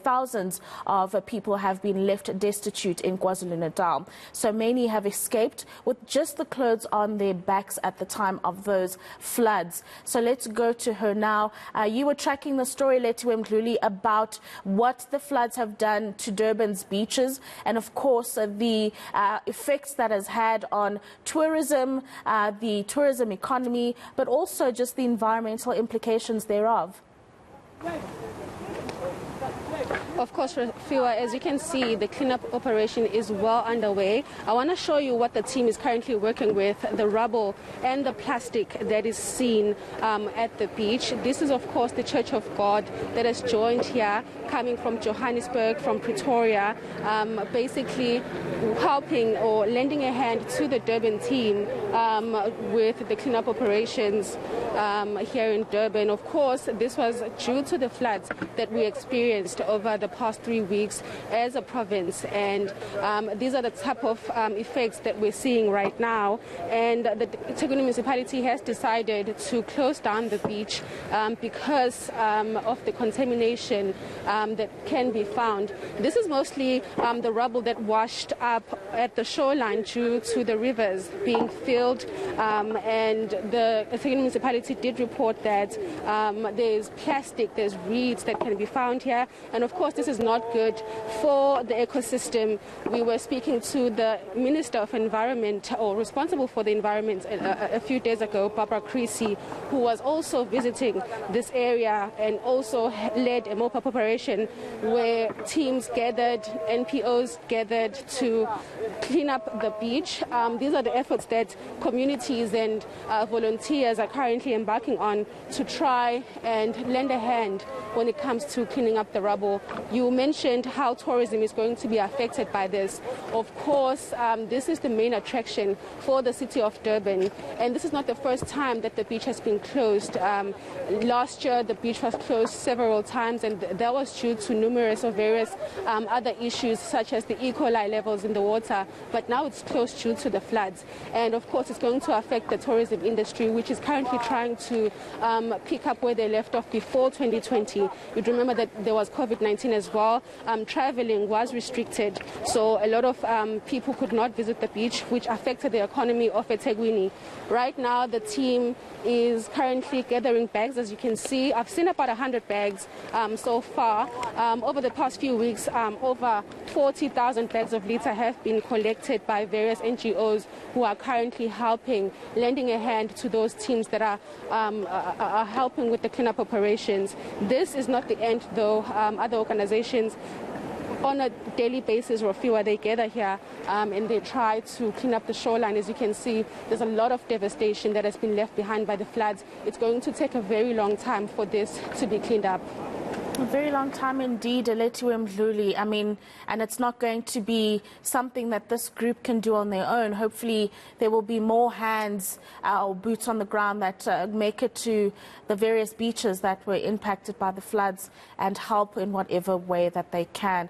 thousands of people have been left destitute in KwaZulu-Natal. So many have escaped with just the clothes on their backs at the time of those floods. So let's go to her now. You were tracking the story, Lethiwe Mdluli, about what the floods have done to Durban's beaches and, of course, the effects that has had on tourism, the tourism economy, but also just the environmental implications thereof. Of course, Lethiwe, as you can see, the cleanup operation is well underway. I want to show you what the team is currently working with, the rubble and the plastic that is seen at the beach. This is, of course, the Church of God that has joined here, coming from Johannesburg, from Pretoria, basically helping or lending a hand to the Durban team with the cleanup operations here in Durban. Of course, this was due to the floods that we experienced over the past 3 weeks as a province, and these are the type of effects that we're seeing right now. And the eThekwini municipality has decided to close down the beach because of the contamination that can be found. This is mostly the rubble that washed up at the shoreline due to the rivers being filled, and the eThekwini municipality did report that there's plastic, there's reeds that can be found here, and of course this is not good for the ecosystem. We were speaking to the Minister of Environment, or responsible for the environment, a few days ago, Barbara Creasy, who was also visiting this area and also led a mop-up operation where teams gathered, NPOs gathered to clean up the beach. These are the efforts that communities and volunteers are currently embarking on to try and lend a hand when it comes to cleaning up the rubble. You mentioned how tourism is going to be affected by this. Of course, this is the main attraction for the city of Durban, and this is not the first time that the beach has been closed. Last year, the beach was closed several times, and that was due to numerous or various other issues, such as the E. coli levels in the water, but now it's closed due to the floods. And of course, it's going to affect the tourism industry, which is currently trying to pick up where they left off before 2020. You'd remember that there was COVID-19 as well. Traveling was restricted, so a lot of people could not visit the beach, which affected the economy of eThekwini. Right now, the team is currently gathering bags. As you can see, I've seen about 100 bags so far. Over the past few weeks, over 40,000 bags of litter have been collected by various NGOs who are currently helping, lending a hand to those teams that are helping with the cleanup operations. This is not the end, though. Other organizations on a daily basis, Lethiwe, they gather here and they try to clean up the shoreline. As you can see, there's a lot of devastation that has been left behind by the floods. It's going to take a very long time for this to be cleaned up. A very long time indeed, Lethiwe Mdluli. I mean, and it's not going to be something that this group can do on their own. Hopefully there will be more hands or boots on the ground that make it to the various beaches that were impacted by the floods and help in whatever way that they can.